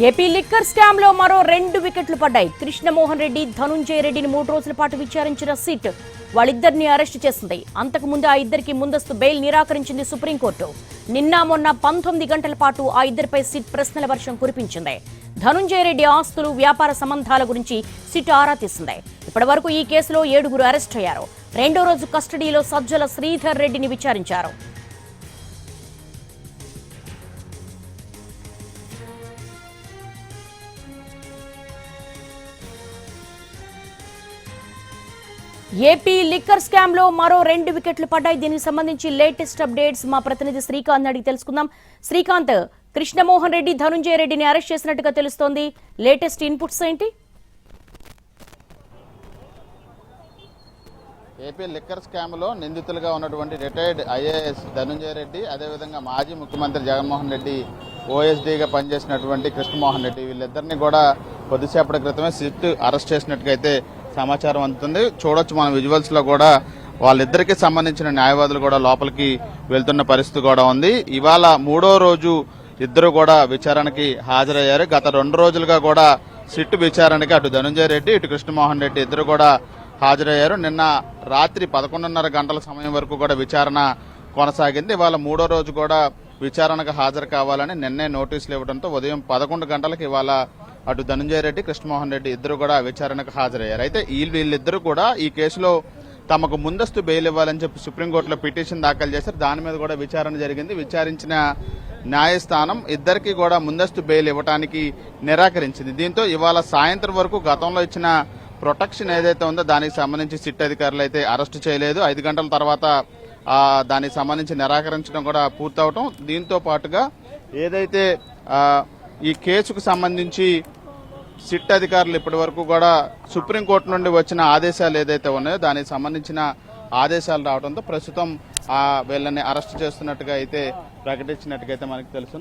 AP liquor scam లో మరో 2 వికెట్లు పడ్డాయి. కృష్ణమోహన్ రెడ్డి, ధనుంజయ రెడ్డిని 3 రోజుల పాటు విచారించిన సిట్ వాళ్ళిద్దరిని అరెస్టు చేసింది. అంతకుముందు ఆ ఇద్దరికి ముందస్తు బెయిల్ నిరాకరించింది సుప్రీంకోర్టు. నిన్న మొన్న 19 గంటల పాటు ఆ ఇద్దరిపై సిట్ ప్రశ్నల వర్షం కురిపించింది. ధనుంజయ రెడ్డి ఆస్తులు, వ్యాపార సంబంధాల గురించి సిట్ ఆరా తీసింది. ఇప్పటి వరకు ఈ కేసులో 7 అరెస్ట్ అయ్యారు. 2వ రోజు కస్టడీలో సజ్జల శ్రీధర్ రెడ్డిని విచారించారు. ఏపీ లిక్కర్ స్కామ్ లో మరో 2 వికెట్లు పడ్డాయి. దీనికి సంబంధించి లేటెస్ట్ అప్డేట్స్ మా ప్రతినిధి శ్రీకాంత్ అడిగి తెలుసుకుందాం. శ్రీకాంత్, కృష్ణమోహన్ రెడ్డి, ధనుంజయ రెడ్డిని అరెస్ట్ చేసినట్టుగా తెలుస్తోంది. లేటెస్ట్ ఇన్పుట్స్ ఏంటి? ఏపీ లిక్కర్ స్కామ్ లో నిందితులుగా ఉన్నటువంటి రిటైర్డ్ ఐఏఎస్ ధనుంజయ రెడ్డి, అదేవిధంగా మాజీ ముఖ్యమంత్రి జగన్మోహన్ రెడ్డి ఓఎస్డీగా పనిచేసినటువంటి కృష్ణమోహన్ రెడ్డి, వీళ్ళిద్దరిని కూడా కొద్దిసేపటి క్రితమే సిట్ అరెస్ట్ చేసినట్టుగా అయితే సమాచారం అందుతుంది. చూడొచ్చు మన విజువల్స్ లో కూడా వాళ్ళిద్దరికి సంబంధించిన న్యాయవాదులు కూడా లోపలికి వెళ్తున్న పరిస్థితి కూడా ఉంది. ఇవాళ 3వ రోజు ఇద్దరు కూడా విచారణకి హాజరయ్యారు. గత 2 రోజులుగా కూడా సిట్ విచారణకి అటు ధనుంజయ రెడ్డి, ఇటు కృష్ణమోహన్ రెడ్డి ఇద్దరు కూడా హాజరయ్యారు. నిన్న రాత్రి 11:30 గంటల సమయం వరకు కూడా విచారణ కొనసాగింది. ఇవాళ 3వ రోజు కూడా విచారణకు హాజరు కావాలని నిన్నే నోటీసులు ఇవ్వడంతో ఉదయం 11 గంటలకు ఇవాళ అటు ధనుంజయ రెడ్డి, కృష్ణమోహన్ రెడ్డి ఇద్దరు కూడా విచారణకు హాజరయ్యారు. అయితే వీళ్ళిద్దరూ కూడా ఈ కేసులో తమకు ముందస్తు బెయిల్ ఇవ్వాలని చెప్పి సుప్రీంకోర్టులో పిటిషన్ దాఖలు చేశారు. దాని మీద కూడా విచారణ జరిగింది. విచారించిన న్యాయస్థానం ఇద్దరికి కూడా ముందస్తు బెయిల్ ఇవ్వడానికి నిరాకరించింది. దీంతో ఇవాళ సాయంత్రం వరకు గతంలో ఇచ్చిన ప్రొటెక్షన్ ఏదైతే ఉందో దానికి సంబంధించి సిట్ అధికారులు అయితే అరెస్టు చేయలేదు. 5 గంటల తర్వాత దానికి సంబంధించి నిరాకరించడం కూడా పూర్తవటం. దీంతో పాటుగా ఏదైతే ఈ కేసుకు సంబంధించి సిట్ అధికారులు ఇప్పటి వరకు కూడా సుప్రీంకోర్టు నుండి వచ్చిన ఆదేశాలు ఏదైతే ఉన్నాయో దానికి సంబంధించిన ఆదేశాలు రావడంతో ప్రస్తుతం వీళ్ళని అరెస్ట్ చేస్తున్నట్టుగా అయితే ప్రకటించినట్టుగా అయితే మనకు తెలుసు.